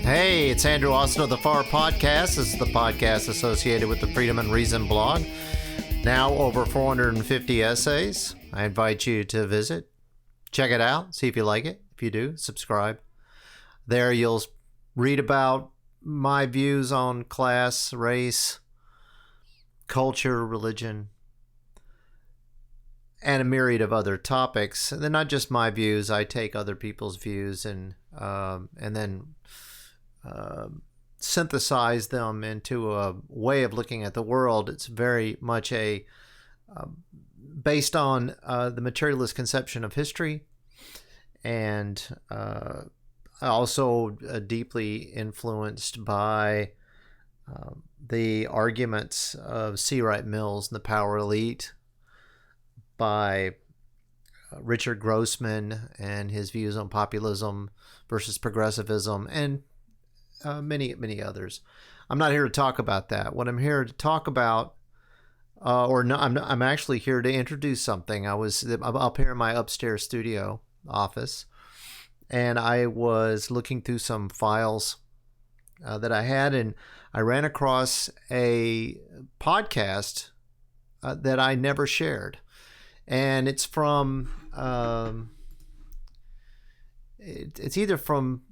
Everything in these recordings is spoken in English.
Hey, it's Andrew Austin of the FAR Podcast. This is the podcast associated with the Freedom and Reason blog. Now over 450 essays. I invite you to visit. Check it out. See if you like it. If you do, subscribe. There you'll read about my views on class, race, culture, religion, and a myriad of other topics. And they're not just my views. I take other people's views and then synthesize them into a way of looking at the world. It's very much based on the materialist conception of history, and also deeply influenced by the arguments of C. Wright Mills and the Power Elite, by Richard Grossman and his views on populism versus progressivism, and many others. I'm not here to talk about that. What I'm here to talk about, I'm actually here to introduce something. I'm up here in my upstairs studio office, and I was looking through some files that I had, and I ran across a podcast that I never shared, and it's from it's either from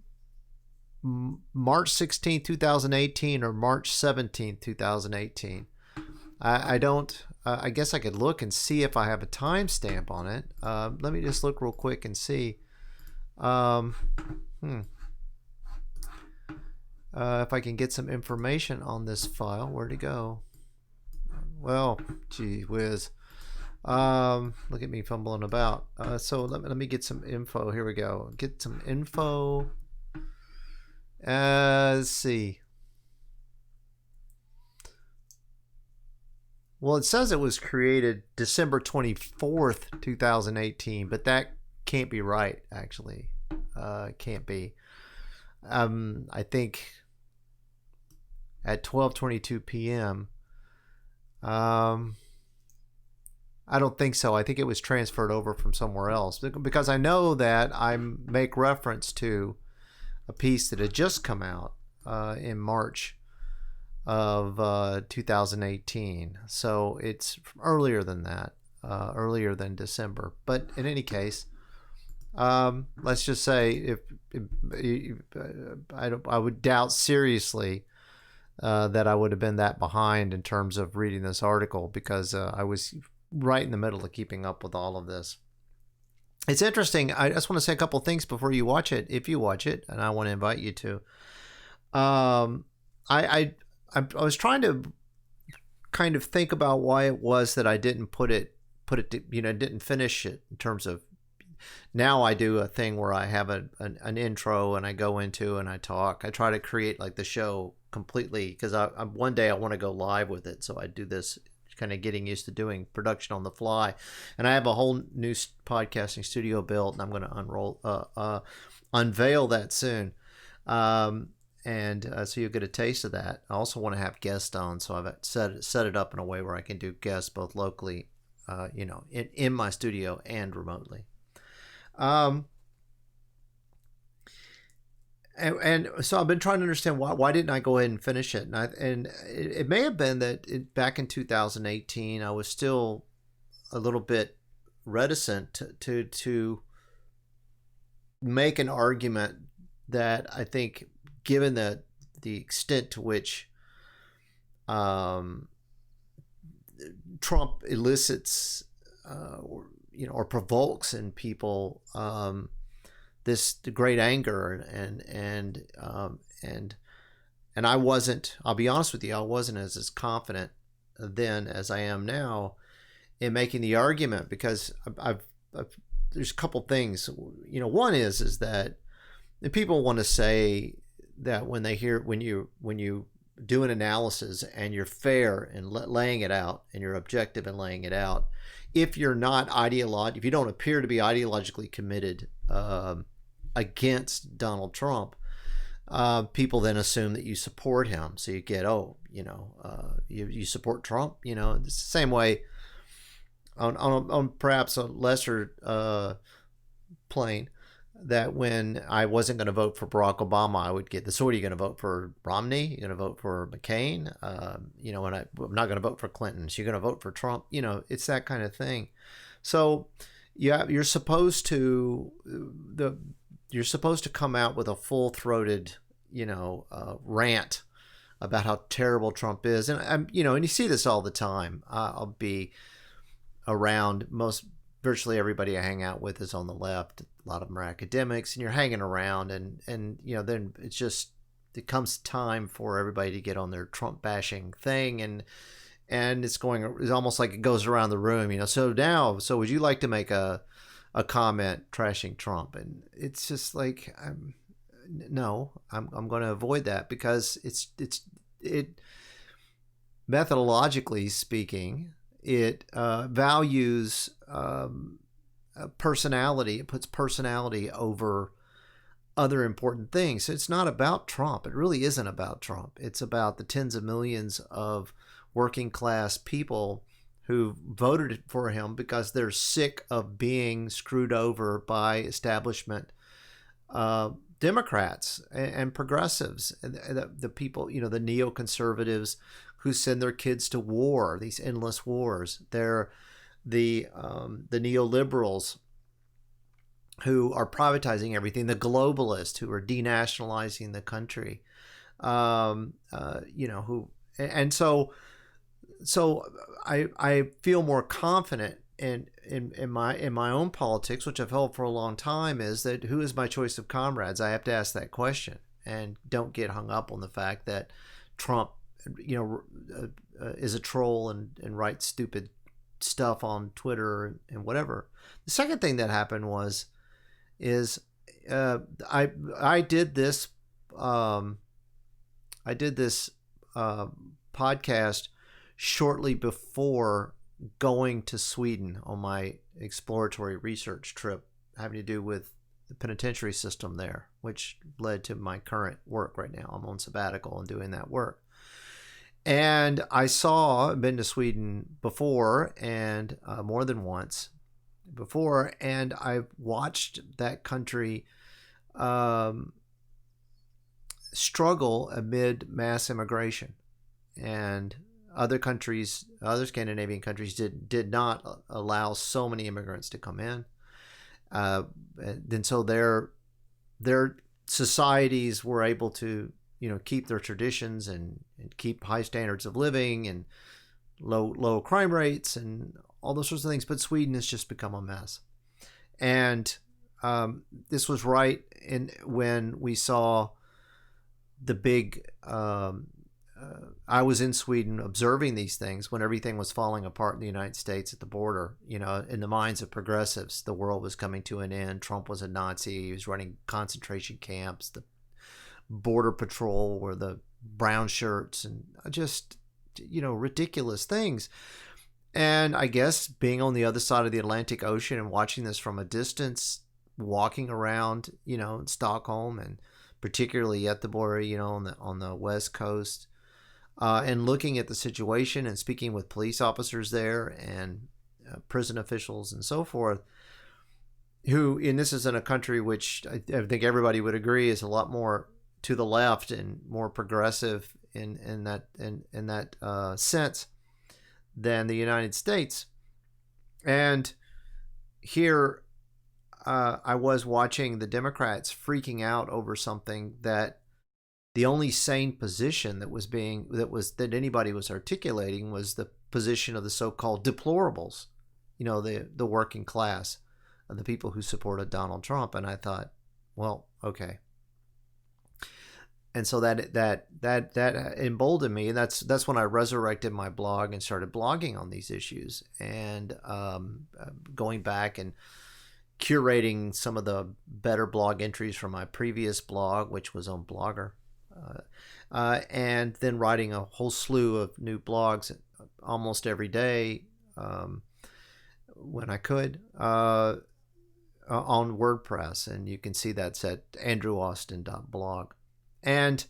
March 16, 2018 or March 17, 2018. I guess I could look and see if I have a timestamp on it. Let me just look real quick and see. If I can get some information on this file. Where'd it go? Well, gee whiz. Look at me fumbling about. So let me get some info. Here we go. Get some info. Let's see. Well, it says it was created December 24th, 2018, but that can't be right, actually. It can't be. I think at 12:22 p.m. I don't think so. I think it was transferred over from somewhere else, because I know that I make reference to a piece that had just come out in March of 2018. So it's earlier than that, earlier than December. But in any case, let's just say I would doubt seriously that I would have been that behind in terms of reading this article, because I was right in the middle of keeping up with all of this. It's interesting. I just want to say a couple things before you watch it, if you watch it, and I want to invite you to. I was trying to kind of think about why it was that I didn't didn't finish it, in terms of, now I do a thing where I have an intro and I go into and I talk. I try to create like the show completely, because one day I want to go live with it. So I do this, kind of getting used to doing production on the fly, and I have a whole new podcasting studio built, and I'm going to unveil that soon, so you'll get a taste of that. I also want to have guests on, so I've set it up in a way where I can do guests both locally, in my studio, and remotely. And so I've been trying to understand why didn't I go ahead and finish it, and it may have been that back in 2018 I was still a little bit reticent to make an argument that I think, given the extent to which Trump elicits or provokes in people this great anger, and I wasn't, I'll be honest with you, I wasn't as confident then as I am now in making the argument, because there's a couple things. One is that people want to say that when you do an analysis and you're fair in laying it out, and you're objective in laying it out, if you're not if you don't appear to be ideologically committed against Donald Trump, people then assume that you support him. So you get, you support Trump. It's the same way on perhaps a lesser plane. that when I wasn't going to vote for Barack Obama, I would get the "So, are you going to vote for Romney? You're going to vote for McCain? And I'm not going to vote for Clinton. So you're going to vote for Trump? It's that kind of thing. So, yeah, you're supposed to come out with a full throated, rant about how terrible Trump is, and you see this all the time. I'll be around virtually everybody I hang out with is on the left. A lot of them are academics, and you're hanging around, and then it comes time for everybody to get on their Trump bashing thing, and it's almost like it goes around the room. So would you like to make a comment trashing Trump? And it's just like, no, I'm going to avoid that, because it methodologically speaking, it values personality. It puts personality over other important things. It's not about Trump. It really isn't about Trump. It's about the tens of millions of working class people who voted for him because they're sick of being screwed over by establishment Democrats and progressives, and the people, the neoconservatives who send their kids to war, these endless wars. They're the neoliberals who are privatizing everything, the globalists who are denationalizing the country, so I feel more confident in my own politics, which I've held for a long time, is that who is my choice of comrades? I have to ask that question, and don't get hung up on the fact that Trump, is a troll and writes stupid stuff on Twitter and whatever. The second thing that happened is I did this podcast shortly before going to Sweden on my exploratory research trip having to do with the penitentiary system there, which led to my current work right now. I'm on sabbatical and doing that work. And I've been to Sweden before, and more than once before, and I've watched that country struggle amid mass immigration. And other Scandinavian countries did not allow so many immigrants to come in. And so their societies were able to keep their traditions and keep high standards of living and low crime rates and all those sorts of things. But Sweden has just become a mess. And this was right when we saw the big. I was in Sweden observing these things when everything was falling apart in the United States at the border. In the minds of progressives, the world was coming to an end. Trump was a Nazi. He was running concentration camps. The border patrol were the brown shirts, and just ridiculous things. And I guess being on the other side of the Atlantic Ocean and watching this from a distance, walking around in Stockholm, and particularly at the border on the West Coast, and looking at the situation and speaking with police officers there and prison officials and so forth, and this is in a country which I think everybody would agree is a lot more to the left and more progressive in that sense than the United States. And here I was watching the Democrats freaking out over something that the only sane position that anybody was articulating was the position of the so-called deplorables, the working class, and the people who supported Donald Trump. And I thought, well, okay. And so that emboldened me, and that's when I resurrected my blog and started blogging on these issues, and going back and curating some of the better blog entries from my previous blog, which was on Blogger, and then writing a whole slew of new blogs almost every day when I could on WordPress, and you can see that's at andrewaustin.blog. And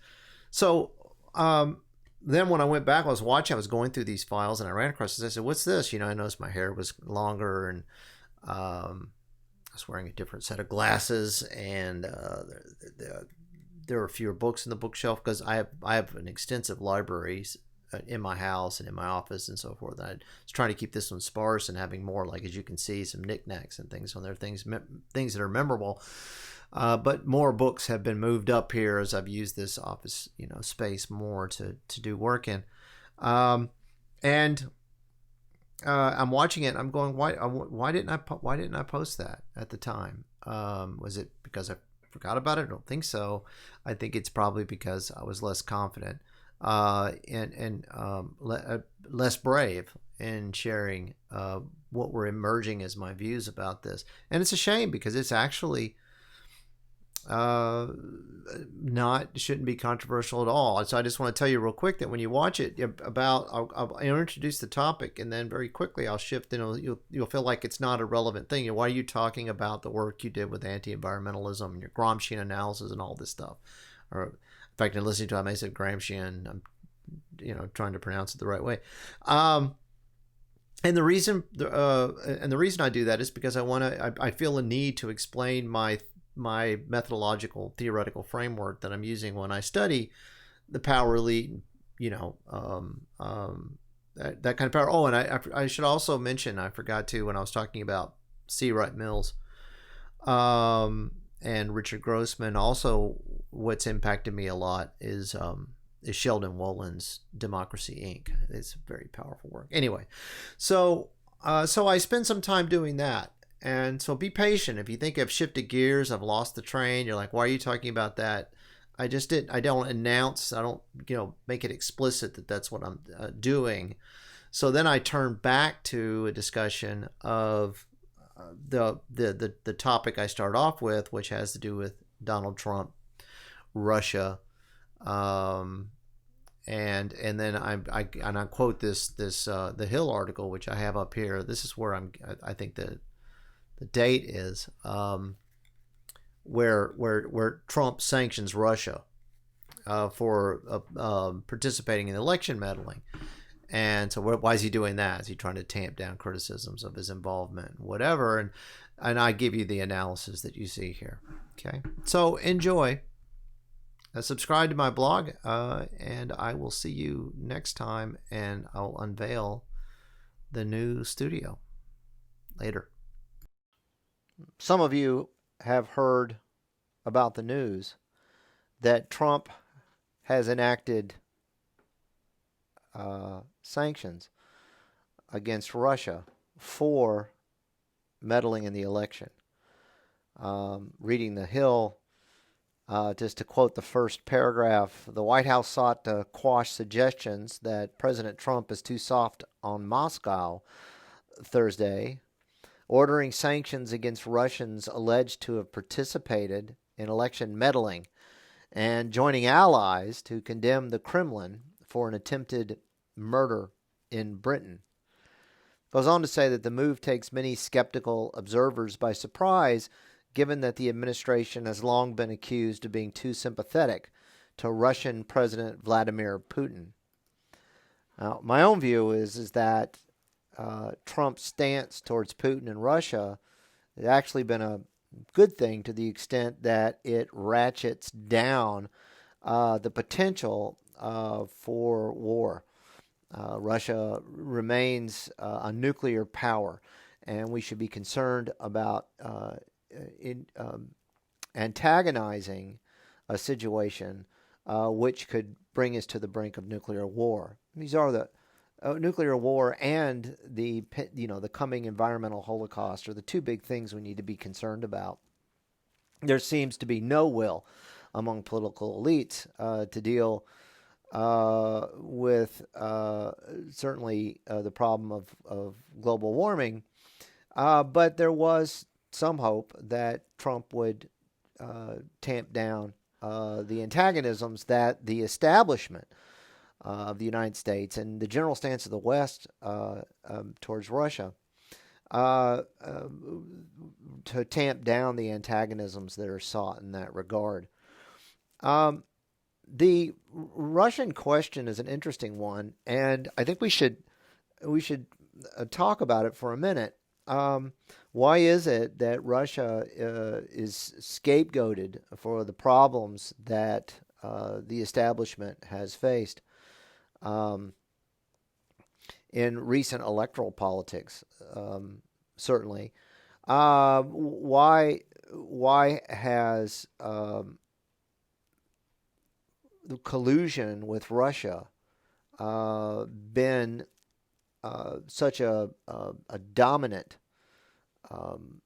so then when I went back, I was going through these files, and I ran across this. I said, what's this? I noticed my hair was longer, and was wearing a different set of glasses, and there were fewer books in the bookshelf because I have an extensive library in my house and in my office and so forth. I was trying to keep this one sparse and having more, like as you can see, some knickknacks and things on there, things that are memorable. But more books have been moved up here as I've used this office, space more to do work in. And I'm watching it. And I'm going, why didn't I post that at the time? Was it because I forgot about it? I don't think so. I think it's probably because I was less confident and less brave in sharing what were emerging as my views about this. And it's a shame because it's actually shouldn't be controversial at all. So I just want to tell you real quick that when you watch it, I'll introduce the topic, and then very quickly I'll shift, and you'll feel like it's not a relevant thing. Why are you talking about the work you did with anti-environmentalism and your Gramscian analysis and all this stuff? Or in fact, in listening to it, I may say Gramscian. I'm trying to pronounce it the right way. And the reason I do that is because I feel a need to explain my methodological theoretical framework that I'm using when I study the power elite, that kind of power. Oh, and I should also mention, I forgot to when I was talking about C. Wright Mills and Richard Grossman. Also, what's impacted me a lot is Sheldon Wolin's Democracy Inc. It's very powerful work. Anyway, so I spend some time doing that. And so be patient. If you think I've shifted gears, I've lost the train, you're like, why are you talking about that? I just didn't. I don't announce. I don't, make it explicit that that's what I'm doing. So then I turn back to a discussion of the topic I start off with, which has to do with Donald Trump, Russia, and then I quote this the Hill article, which I have up here. This is where I think the date is where Trump sanctions Russia for participating in election meddling. And so why is he doing that? Is he trying to tamp down criticisms of his involvement, whatever? And I give you the analysis that you see here. Okay, so enjoy. Subscribe to my blog, and I will see you next time, and I'll unveil the new studio later. Some of you have heard about the news that Trump has enacted sanctions against Russia for meddling in the election. Reading the Hill, just to quote the first paragraph, the White House sought to quash suggestions that President Trump is too soft on Moscow Thursday, ordering sanctions against Russians alleged to have participated in election meddling and joining allies to condemn the Kremlin for an attempted murder in Britain. Goes on to say that the move takes many skeptical observers by surprise, given that the administration has long been accused of being too sympathetic to Russian President Vladimir Putin. Now, my own view is that Trump's stance towards Putin and Russia has actually been a good thing to the extent that it ratchets down the potential for war. Russia remains a nuclear power, and we should be concerned about antagonizing a situation which could bring us to the brink of nuclear war. These are the nuclear war and the coming environmental holocaust are the two big things we need to be concerned about. There seems to be no will among political elites to deal with certainly the problem of global warming, but there was some hope that Trump would tamp down the antagonisms that the establishment of the United States and the general stance of the West towards Russia to tamp down the antagonisms that are sought in that regard. The Russian question is an interesting one, and I think we should talk about it for a minute. Why is it that Russia is scapegoated for the problems that the establishment has faced um, in recent electoral politics? Certainly, why has the collusion with Russia been such a dominant um,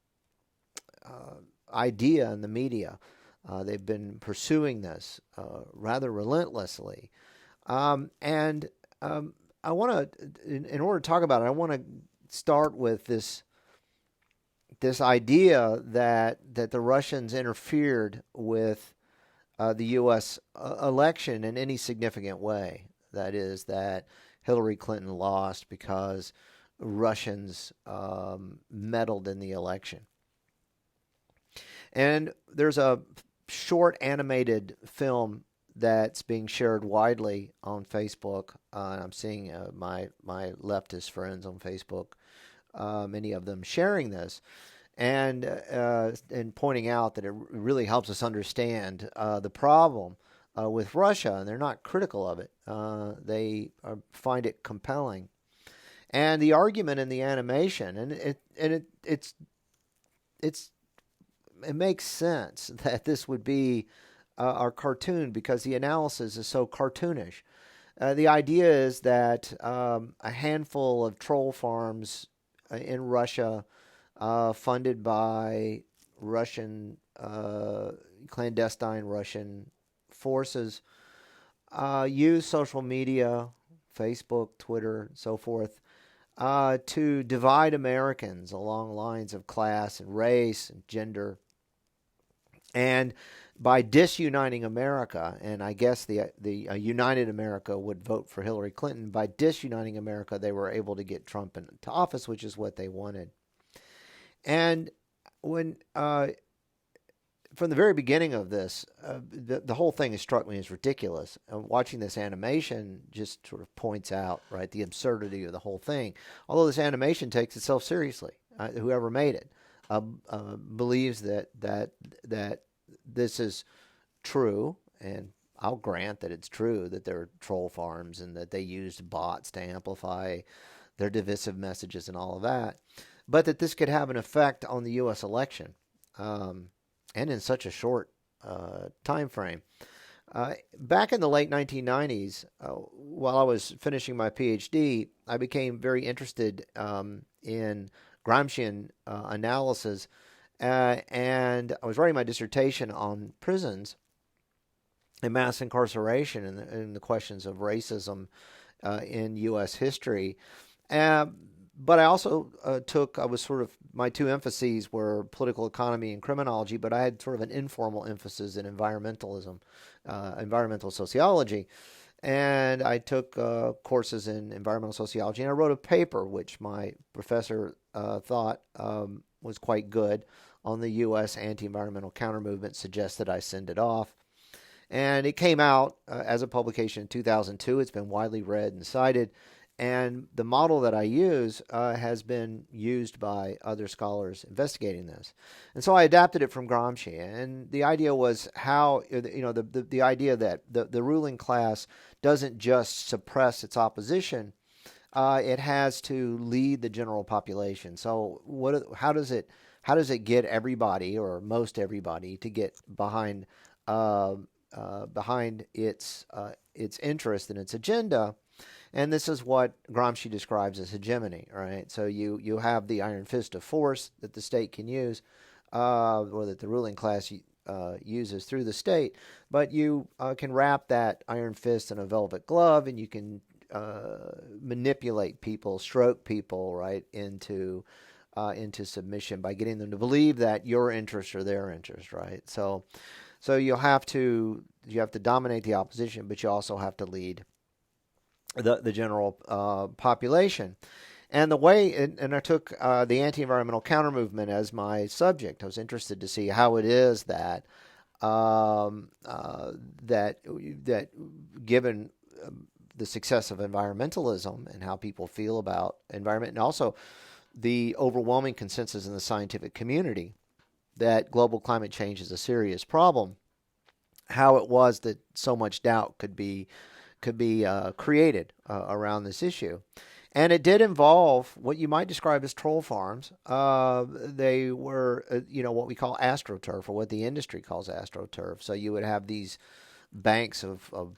idea in the media? They've been pursuing this rather relentlessly, and I want to, in order to talk about it, I want to start with this idea that the Russians interfered with the U.S. Election in any significant way. That is, that Hillary Clinton lost because Russians meddled in the election. And there's a short animated film that's being shared widely on Facebook. I'm seeing my leftist friends on Facebook, many of them sharing this, and pointing out that it really helps us understand the problem with Russia, and they're not critical of it. They find it compelling, and the argument in the animation, and it's it makes sense that this would be our cartoon because the analysis is so cartoonish. The idea is that a handful of troll farms in Russia, funded by Russian clandestine Russian forces, use social media, Facebook, Twitter, and so forth, to divide Americans along lines of class and race and gender. And by disuniting America, and I guess the united America would vote for Hillary Clinton. By disuniting America, they were able to get Trump into office, which is what they wanted. And when from the very beginning of this, the whole thing has struck me as ridiculous. Watching this animation just sort of points out, right, the absurdity of the whole thing. Although this animation takes itself seriously, whoever made it believes that this is true, and I'll grant that it's true that there are troll farms and that they used bots to amplify their divisive messages and all of that, but that this could have an effect on the U.S. election. And in such a short time frame. Back in the late 1990s, while I was finishing my PhD, I became very interested in Gramscian analysis, and I was writing my dissertation on prisons and mass incarceration and the questions of racism in U.S. history. But I also I was sort of, my two emphases were political economy and criminology, but I had sort of an informal emphasis in environmentalism, environmental sociology. And I took courses in environmental sociology, and I wrote a paper which my professor thought was quite good on the U.S. anti-environmental counter movement, suggested I send it off. And it came out as a publication in 2002. It's been widely read and cited. And the model that I use has been used by other scholars investigating this. And so I adapted it from Gramsci. And the idea was how, the idea that the ruling class doesn't just suppress its opposition, it has to lead the general population. So how does it get everybody, or most everybody, to get behind its interest and its agenda? And this is what Gramsci describes as hegemony, right? So you have the iron fist of force that the state can use, or that the ruling class uses through the state, but you can wrap that iron fist in a velvet glove, and you can manipulate people, stroke people, right, into submission by getting them to believe that your interests are their interests, right? So you have to dominate the opposition, but you also have to lead the general population. And the way, and I took the anti-environmental counter movement as my subject. I was interested to see how it is that that given the success of environmentalism and how people feel about environment, and also the overwhelming consensus in the scientific community that global climate change is a serious problem, how it was that so much doubt could be created around this issue. And it did involve what you might describe as troll farms. They were, what we call astroturf, or what the industry calls astroturf. So you would have these banks of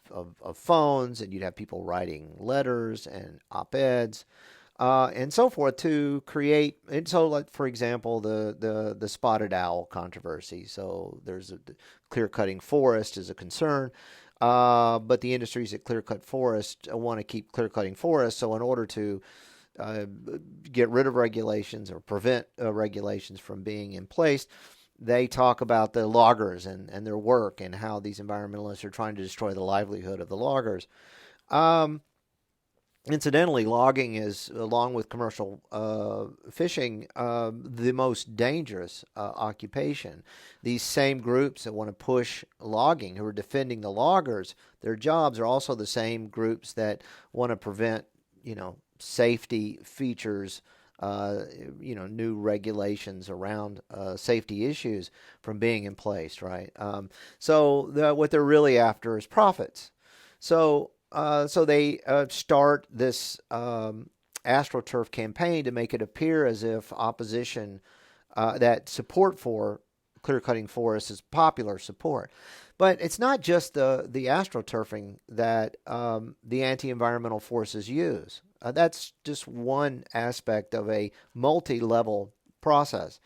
phones, and you'd have people writing letters and op-eds and so forth to create. And so, like, for example, the spotted owl controversy. So there's a clear-cutting forest is a concern. But the industries that clear-cut forest want to keep clear-cutting forests. So in order to get rid of regulations or prevent regulations from being in place, they talk about the loggers and their work and how these environmentalists are trying to destroy the livelihood of the loggers. Incidentally, logging is, along with commercial fishing, the most dangerous occupation. These same groups that want to push logging, who are defending the loggers, their jobs are also the same groups that want to prevent, safety features, new regulations around safety issues from being in place, right? What they're really after is profits. So they start this AstroTurf campaign to make it appear as if opposition, that support for clear-cutting forests is popular support. But it's not just the AstroTurfing that the anti-environmental forces use. That's just one aspect of a multi-level process.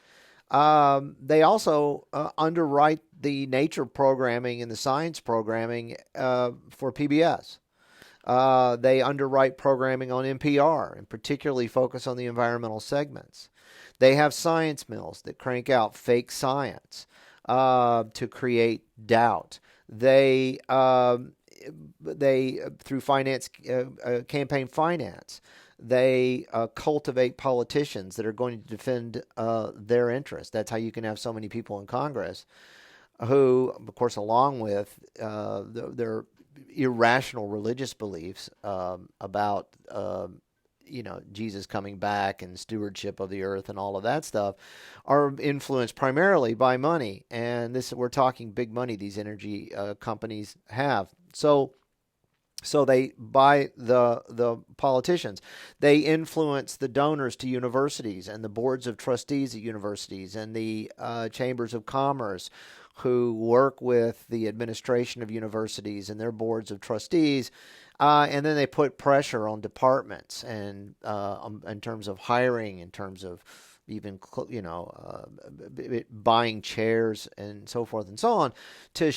They also underwrite the nature programming and the science programming for PBS. They underwrite programming on NPR and particularly focus on the environmental segments. They have science mills that crank out fake science to create doubt. They through finance, campaign finance, they cultivate politicians that are going to defend their interests. That's how you can have so many people in Congress who, of course, along with their irrational religious beliefs about Jesus coming back and stewardship of the earth and all of that stuff, are influenced primarily by money. And we're talking big money these energy companies have. So they buy the politicians. They influence the donors to universities and the boards of trustees at universities and the chambers of commerce, who work with the administration of universities and their boards of trustees, and then they put pressure on departments and in terms of hiring, in terms of even buying chairs and so forth and so on, to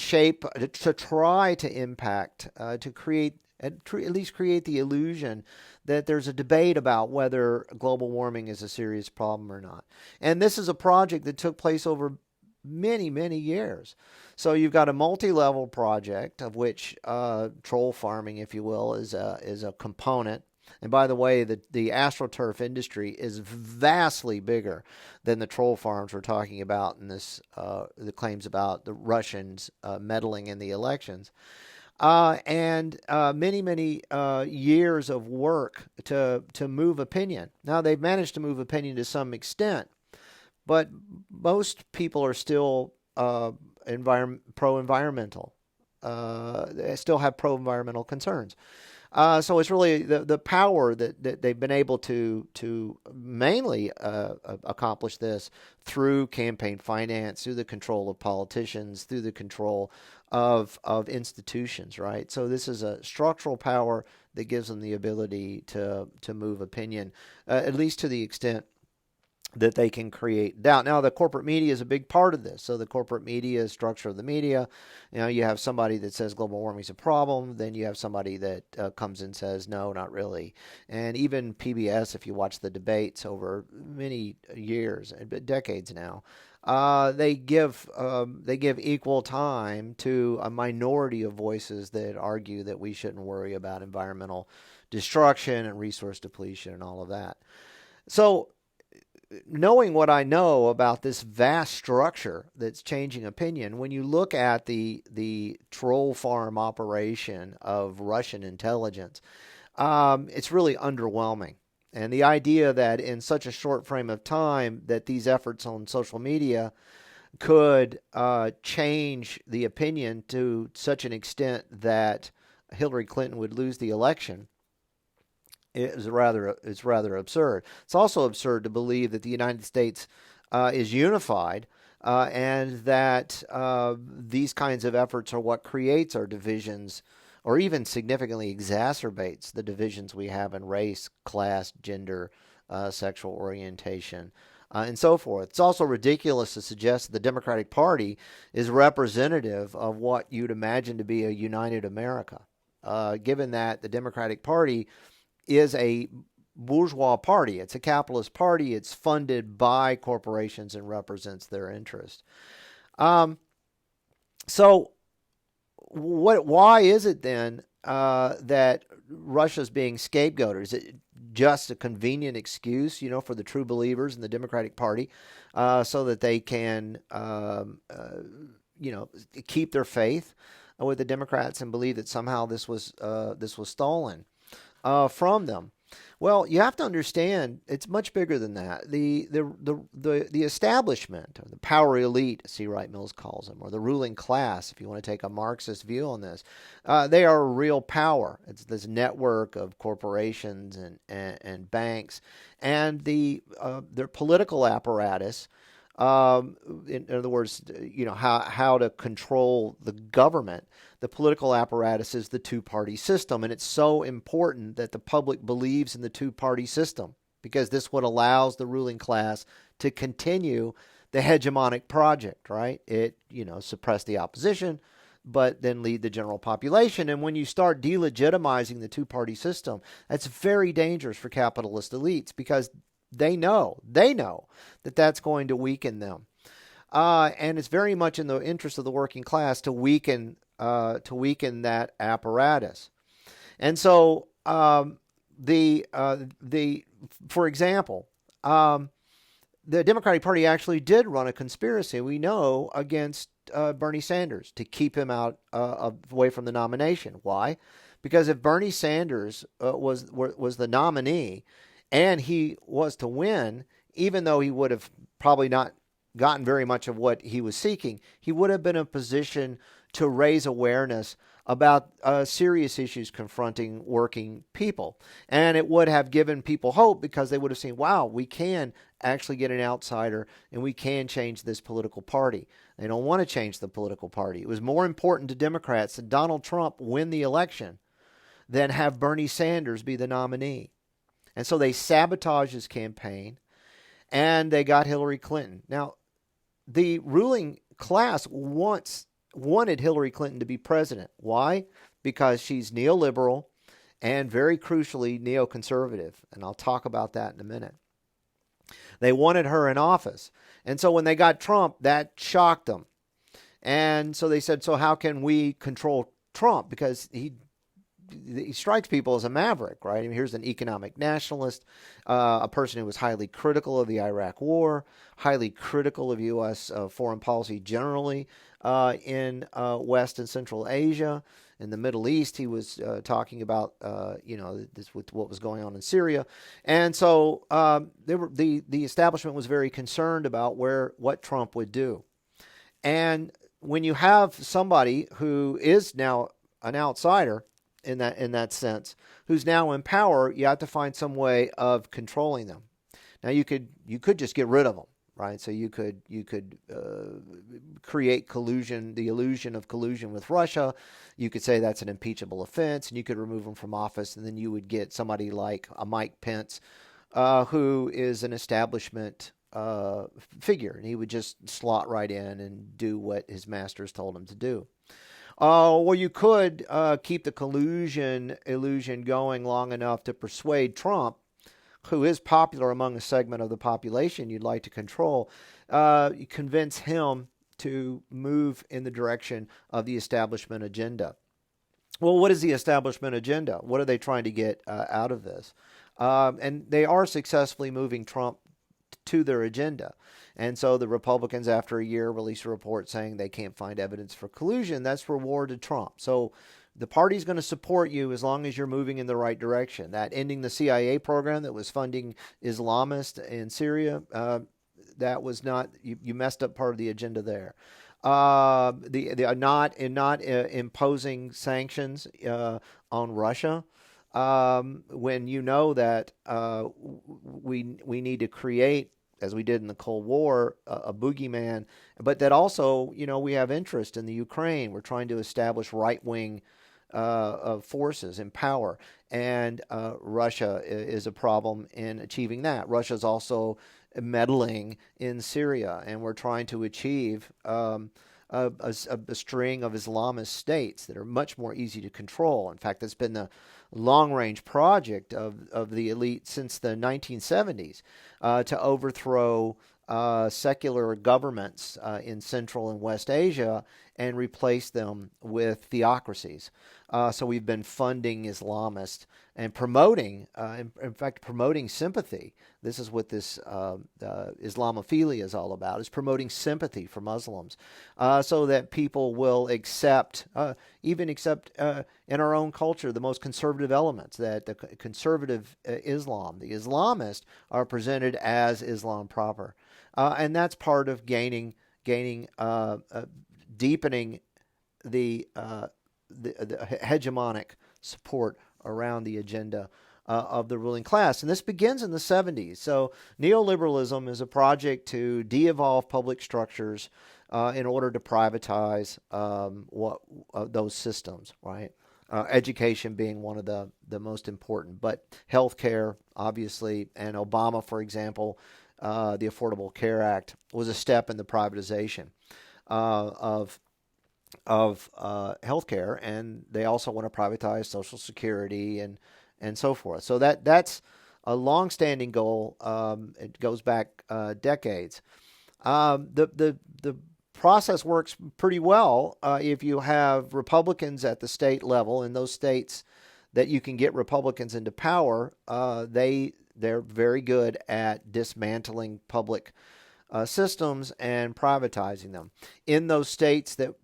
try to impact, to create at least create the illusion that there's a debate about whether global warming is a serious problem or not. And this is a project that took place over many, many years. So you've got a multi-level project of which troll farming, if you will, is a component. And by the way, the AstroTurf industry is vastly bigger than the troll farms we're talking about in this, the claims about the Russians meddling in the elections. And many, many years of work to move opinion. Now, they've managed to move opinion to some extent, but most people are still pro-environmental. They still have pro-environmental concerns. So it's really the power that they've been able to mainly accomplish this through campaign finance, through the control of politicians, through the control of institutions, right? So this is a structural power that gives them the ability to move opinion, at least to the extent that they can create doubt. Now, the corporate media is a big part of this. So the corporate media structure of the media, you have somebody that says global warming is a problem. Then you have somebody that comes and says, no, not really. And even PBS, if you watch the debates over many years, decades now, they give equal time to a minority of voices that argue that we shouldn't worry about environmental destruction and resource depletion and all of that. So, knowing what I know about this vast structure that's changing opinion, when you look at the troll farm operation of Russian intelligence, it's really underwhelming. And the idea that in such a short frame of time that these efforts on social media could change the opinion to such an extent that Hillary Clinton would lose the election is rather absurd. It's also absurd to believe that the United States is unified and that these kinds of efforts are what creates our divisions or even significantly exacerbates the divisions we have in race, class, gender, sexual orientation, and so forth. It's also ridiculous to suggest that the Democratic Party is representative of what you'd imagine to be a united America, given that the Democratic Party is a bourgeois party. It's a capitalist party. It's funded by corporations and represents their interest. So why is it then that Russia's being scapegoated? Is it just a convenient excuse, for the true believers in the Democratic Party, so that they can, keep their faith with the Democrats and believe that somehow this was stolen from them? Well, you have to understand it's much bigger than that. The establishment, or the power elite, as C. Wright Mills calls them, or the ruling class, if you want to take a Marxist view on this, they are a real power. It's this network of corporations and banks, and their political apparatus. In other words, how to control the government. The political apparatus is the two-party system, and it's so important that the public believes in the two-party system because this what allows the ruling class to continue the hegemonic project, right? It, suppress the opposition, but then lead the general population. And when you start delegitimizing the two-party system, that's very dangerous for capitalist elites because they know that that's going to weaken them. And it's very much in the interest of the working class to weaken that apparatus. And so for example, the Democratic Party actually did run a conspiracy, we know, against Bernie Sanders to keep him away from the nomination. Why? Because if Bernie Sanders was the nominee and he was to win, even though he would have probably not gotten very much of what he was seeking, he would have been in a position to raise awareness about serious issues confronting working people. And it would have given people hope because they would have seen, wow, we can actually get an outsider and we can change this political party. They don't want to change the political party. It was more important to Democrats that Donald Trump win the election than have Bernie Sanders be the nominee. And so they sabotaged his campaign and they got Hillary Clinton. Now, the ruling class wanted Hillary Clinton to be president. Why? Because she's neoliberal and very crucially neoconservative. And I'll talk about that in a minute. They wanted her in office. And so when they got Trump, that shocked them. And so they said, so how can we control Trump? Because he strikes people as a maverick, right? I mean, here's an economic nationalist, a person who was highly critical of the Iraq War, highly critical of U.S. Foreign policy generally in West and Central Asia. In the Middle East, he was talking about, this with what was going on in Syria. And so the establishment was very concerned about what Trump would do. And when you have somebody who is now an outsider, in that sense, who's now in power, you have to find some way of controlling them. Now you could just get rid of them, right? So you could create collusion, the illusion of collusion with Russia. You could say that's an impeachable offense, and you could remove them from office, and then you would get somebody like a Mike Pence, who is an establishment figure, and he would just slot right in and do what his masters told him to do. Well, you could keep the collusion illusion going long enough to persuade Trump, who is popular among a segment of the population you'd like to control, convince him to move in the direction of the establishment agenda. Well, what is the establishment agenda? What are they trying to get out of this? And they are successfully moving Trump to their agenda. And so the Republicans, after a year, released a report saying they can't find evidence for collusion. That's reward to Trump. So the party's going to support you as long as you're moving in the right direction. That ending the CIA program that was funding Islamists in Syria, that was not, you messed up part of the agenda there. The not imposing sanctions on Russia, when you know that we need to create, as we did in the Cold War, a boogeyman, but that also, we have interest in the Ukraine. We're trying to establish right-wing forces in power, and Russia is a problem in achieving that. Russia's also meddling in Syria, and we're trying to achieve a string of Islamist states that are much more easy to control. In fact, that's been the long-range project of the elite since the 1970s, to overthrow secular governments in Central and West Asia and replace them with theocracies. So we've been funding Islamists and promoting, in fact, promoting sympathy. This is what this Islamophilia is all about, is promoting sympathy for Muslims, so that people will accept, even accept in our own culture, the most conservative elements, that the conservative Islam, the Islamists, are presented as Islam proper. And that's part of deepening the hegemonic support around the agenda of the ruling class. And this begins in the 70s. So neoliberalism is a project to de-evolve public structures in order to privatize those systems, right? Education being one of the most important, but healthcare, obviously, and Obama, for example, the Affordable Care Act was a step in the privatization of healthcare, and they also want to privatize Social Security and so forth. So that's a long-standing goal. It goes back decades. The process works pretty well if you have Republicans at the state level. In those states that you can get Republicans into power, they're very good at dismantling public systems and privatizing them. In those states that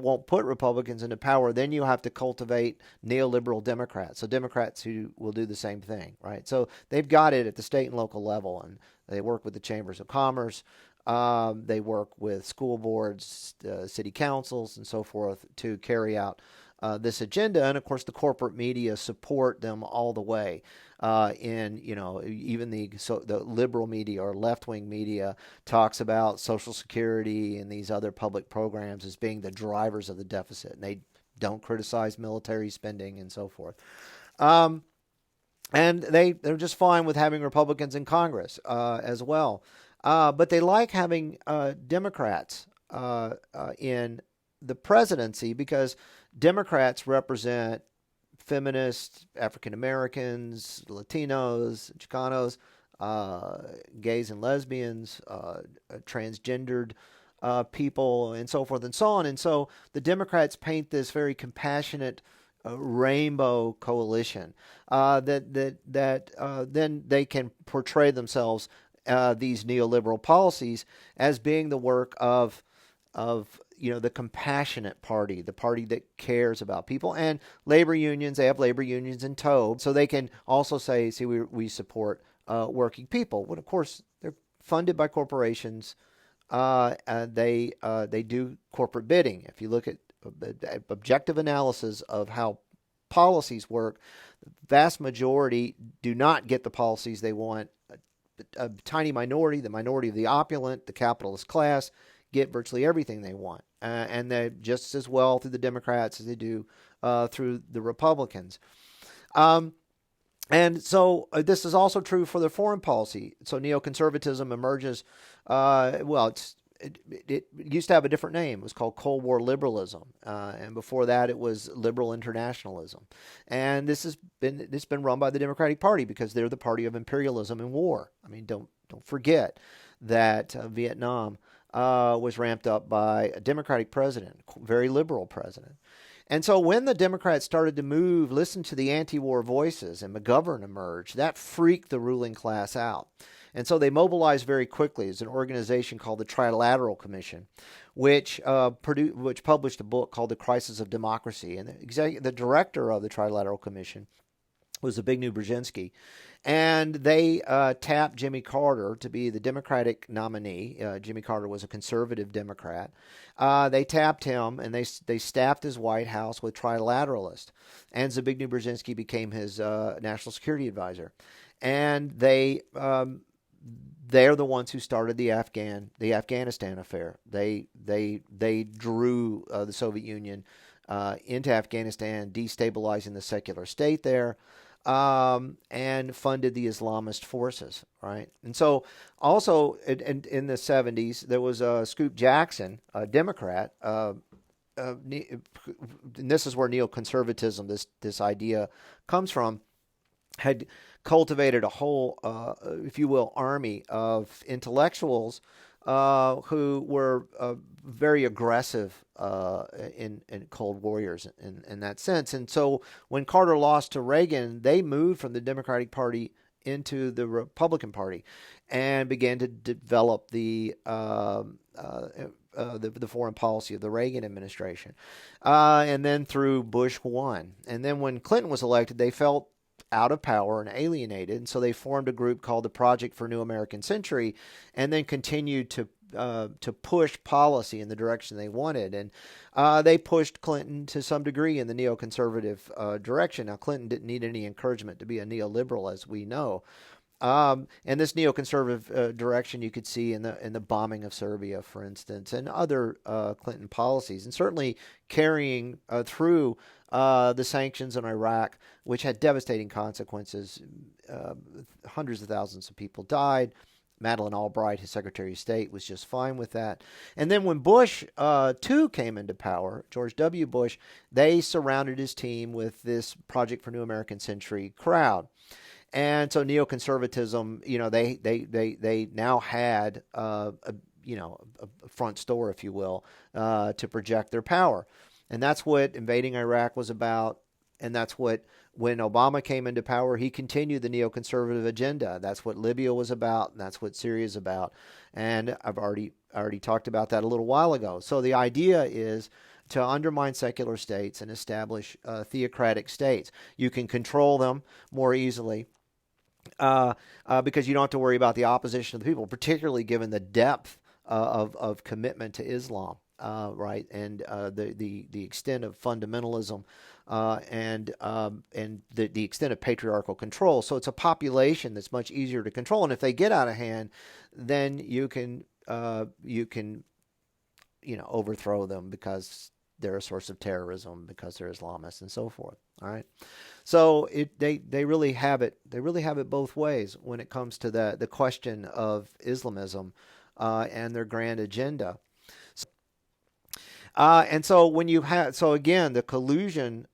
won't put Republicans into power, then you have to cultivate neoliberal Democrats. So Democrats who will do the same thing, right? So they've got it at the state and local level, and they work with the chambers of commerce. They work with school boards, city councils, and so forth to carry out this agenda. And of course, the corporate media support them all the way. Even the liberal media or left-wing media talks about Social Security and these other public programs as being the drivers of the deficit, and they don't criticize military spending and so forth. And they're just fine with having Republicans in Congress as well, but they like having Democrats in the presidency because Democrats represent feminists, African Americans, Latinos, Chicanos, gays and lesbians, transgendered people, and so forth and so on. And so the Democrats paint this very compassionate rainbow coalition that then they can portray themselves, these neoliberal policies, as being the work of the compassionate party, the party that cares about people. And labor unions, they have labor unions in tow, so they can also say, see, we support working people. When, of course, they're funded by corporations. They do corporate bidding. If you look at objective analysis of how policies work, the vast majority do not get the policies they want. A tiny minority, the minority of the opulent, the capitalist class, get virtually everything they want, and they just as well through the Democrats as they do through the Republicans. And so this is also true for the foreign policy. So neoconservatism emerges. It used to have a different name. It was called Cold War liberalism, and before that it was liberal internationalism. And this has been run by the Democratic Party because they're the party of imperialism and war. I mean, don't forget that Vietnam was ramped up by a Democratic president, very liberal president. And so when the Democrats started to listen to the anti-war voices, and McGovern emerged, that freaked the ruling class out. And so they mobilized very quickly as an organization called the Trilateral Commission, which published a book called The Crisis of Democracy. And the director of the Trilateral Commission was Zbigniew Brzezinski. And they tapped Jimmy Carter to be the Democratic nominee. Jimmy Carter was a conservative Democrat. They tapped him, and they staffed his White House with trilateralists. And Zbigniew Brzezinski became his national security advisor. And they're the ones who started the Afghanistan affair. They drew the Soviet Union into Afghanistan, destabilizing the secular state there. And funded the Islamist forces, right? And so also in the 70s, there was Scoop Jackson, a Democrat, and this is where neoconservatism, this idea comes from, had cultivated a whole, if you will, army of intellectuals who were very aggressive in Cold Warriors in that sense. And so when Carter lost to Reagan, they moved from the Democratic Party into the Republican Party and began to develop the foreign policy of the Reagan administration. And then through Bush 1. And then when Clinton was elected, they felt out of power and alienated, and so they formed a group called the Project for New American Century, and then continued to push policy in the direction they wanted. And they pushed Clinton to some degree in the neoconservative direction. Now, Clinton didn't need any encouragement to be a neoliberal, as we know. And this neoconservative direction you could see in the bombing of Serbia, for instance, and other Clinton policies, and certainly carrying through the sanctions in Iraq, which had devastating consequences. Hundreds of thousands of people died. Madeleine Albright, his Secretary of State, was just fine with that. And then when Bush, too, came into power, George W. Bush, they surrounded his team with this Project for New American Century crowd. And so neoconservatism, they now had a front store, if you will, to project their power. And that's what invading Iraq was about. And that's what, when Obama came into power, he continued the neoconservative agenda. That's what Libya was about, and that's what Syria is about. And I've already talked about that a little while ago. So the idea is to undermine secular states and establish theocratic states. You can control them more easily because you don't have to worry about the opposition of the people, particularly given the depth of commitment to Islam. Right, and the extent of fundamentalism and the extent of patriarchal control. So it's a population that's much easier to control, and if they get out of hand, then you can overthrow them because they're a source of terrorism, because they're Islamists and so forth. All right, so they really have it. They really have it both ways when it comes to the question of Islamism and their grand agenda. And so when you have, so again, the collusion,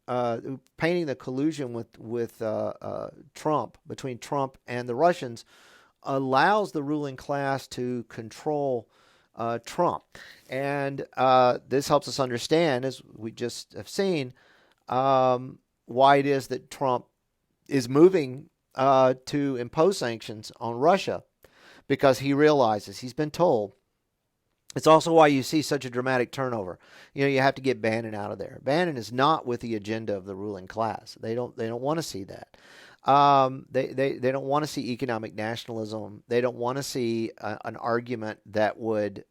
painting the collusion with Trump, between Trump and the Russians, allows the ruling class to control Trump. And this helps us understand, as we just have seen, why it is that Trump is moving to impose sanctions on Russia, because he realizes, he's been told. It's also why you see such a dramatic turnover. You have to get Bannon out of there. Bannon is not with the agenda of the ruling class. They don't want to see that. They don't want to see economic nationalism. They don't want to see an argument that would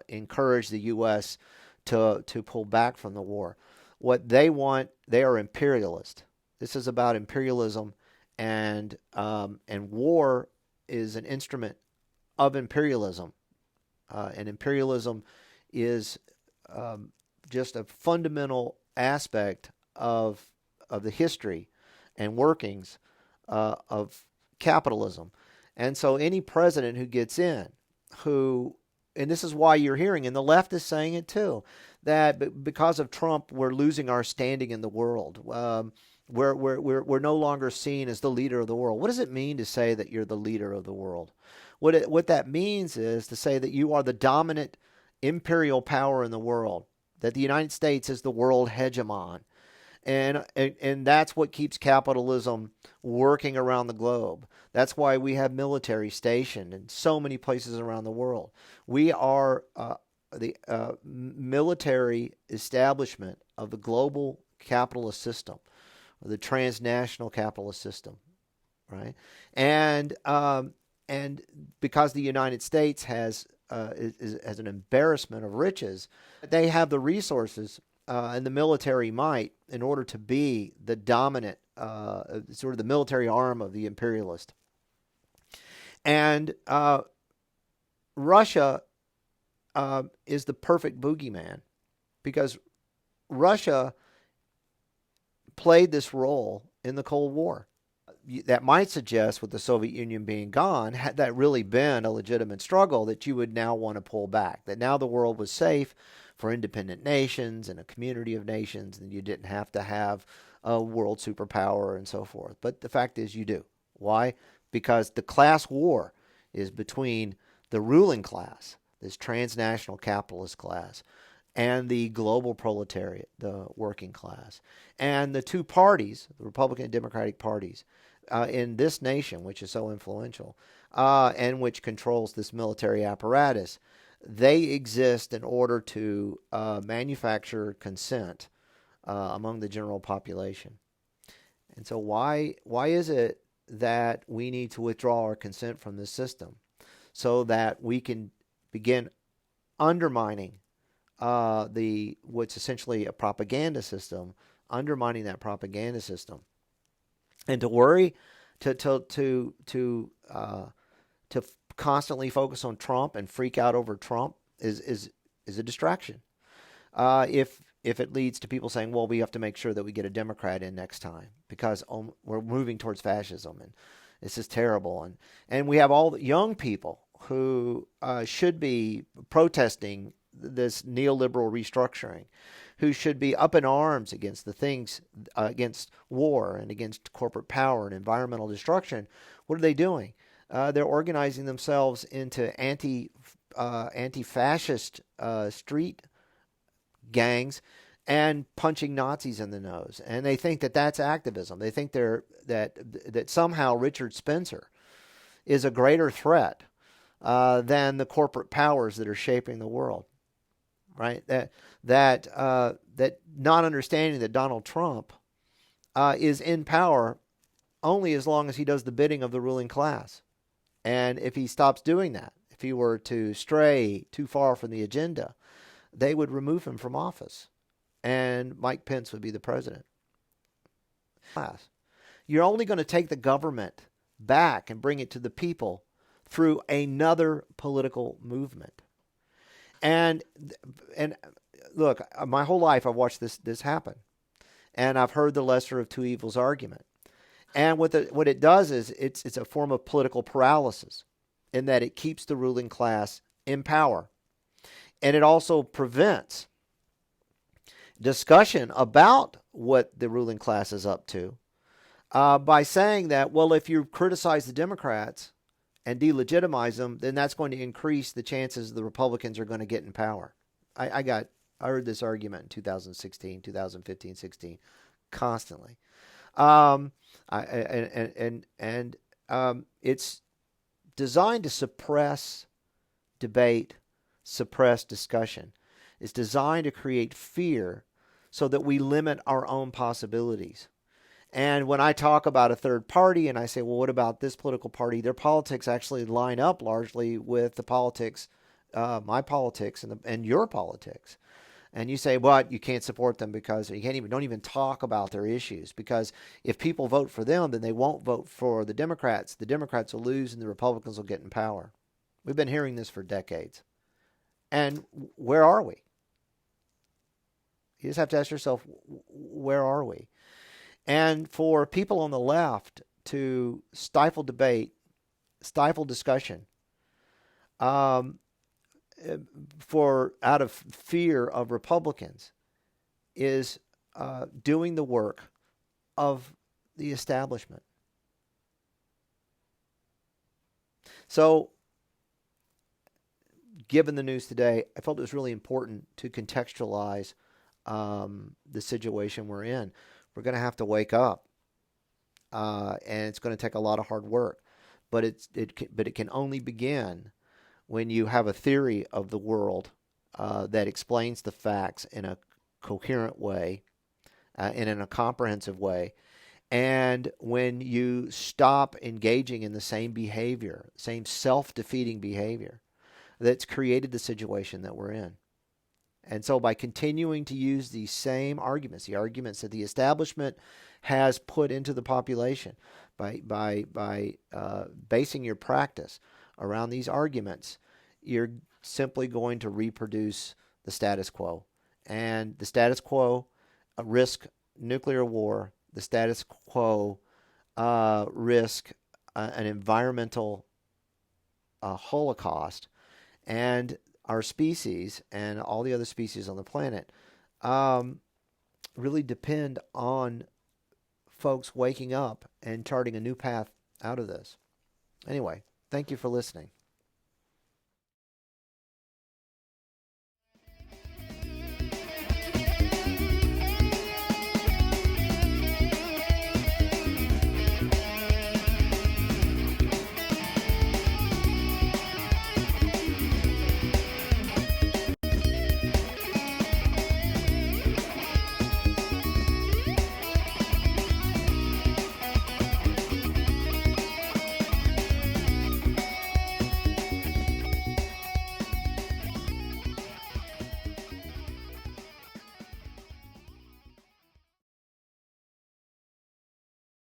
encourage the U.S. to pull back from the war. What they want, they are imperialist. This is about imperialism, and war is an instrument of imperialism. And imperialism is just a fundamental aspect of the history and workings of capitalism. And so any president who gets in, and this is why you're hearing, and the left is saying it too, that because of Trump, we're losing our standing in the world. We're no longer seen as the leader of the world. What does it mean to say that you're the leader of the world? What that means is to say that you are the dominant imperial power in the world. that the United States is the world hegemon. And that's what keeps capitalism working around the globe. That's why we have military stationed in so many places around the world. We are the military establishment of the global capitalist system, or the transnational capitalist system, right? And because the United States has an embarrassment of riches, they have the resources and the military might in order to be the dominant, sort of the military arm of the imperialist. And Russia is the perfect boogeyman, because Russia played this role in the Cold War. That might suggest, with the Soviet Union being gone, had that really been a legitimate struggle, that you would now want to pull back, that now the world was safe for independent nations and a community of nations, and you didn't have to have a world superpower and so forth. But the fact is, you do. Why? Because the class war is between the ruling class, this transnational capitalist class, and the global proletariat, the working class. And the two parties, the Republican and Democratic parties, in this nation, which is so influential, and which controls this military apparatus, they exist in order to manufacture consent among the general population. And so why is it that we need to withdraw our consent from this system, so that we can begin undermining what's essentially a propaganda system, undermining that propaganda system, and to worry, to constantly focus on Trump and freak out over Trump is a distraction. If it leads to people saying, well, we have to make sure that we get a Democrat in next time because we're moving towards fascism and this is terrible, and we have all the young people who should be protesting this neoliberal restructuring, who should be up in arms against the things, against war and against corporate power and environmental destruction. What are they doing? They're organizing themselves into anti-fascist street gangs and punching Nazis in the nose, and they think that that's activism. They think that somehow Richard Spencer is a greater threat than the corporate powers that are shaping the world. Right? That not understanding that Donald Trump is in power only as long as he does the bidding of the ruling class. And if he stops doing that, if he were to stray too far from the agenda, they would remove him from office, and Mike Pence would be the president. You're only going to take the government back and bring it to the people through another political movement. And look, my whole life I've watched this happen, and I've heard the lesser of two evils argument. And what it does is it's a form of political paralysis, in that it keeps the ruling class in power, and it also prevents discussion about what the ruling class is up to by saying that, well, if you criticize the Democrats and delegitimize them, then that's going to increase the chances the Republicans are going to get in power. I heard this argument in 2016, 2015, 16, constantly. It's designed to suppress debate, suppress discussion. It's designed to create fear so that we limit our own possibilities. And when I talk about a third party and I say, well, what about this political party? Their politics actually line up largely with the politics, my politics and your politics. And you say, well, you can't support them because you don't even talk about their issues, because if people vote for them, then they won't vote for the Democrats. The Democrats will lose and the Republicans will get in power. We've been hearing this for decades. And where are we? You just have to ask yourself, where are we? And for people on the left to stifle debate, stifle discussion, out of fear of Republicans, is doing the work of the establishment. So given the news today, I felt it was really important to contextualize the situation we're in. We're going to have to wake up, and it's going to take a lot of hard work. But it can only begin when you have a theory of the world that explains the facts in a coherent way, and in a comprehensive way. And when you stop engaging in the same behavior, same self-defeating behavior that's created the situation that we're in. And so by continuing to use these same arguments, the arguments that the establishment has put into the population, by basing your practice around these arguments, you're simply going to reproduce the status quo. And the status quo risk nuclear war. The status quo risk an environmental holocaust, and our species and all the other species on the planet really depend on folks waking up and charting a new path out of this. Anyway, thank you for listening.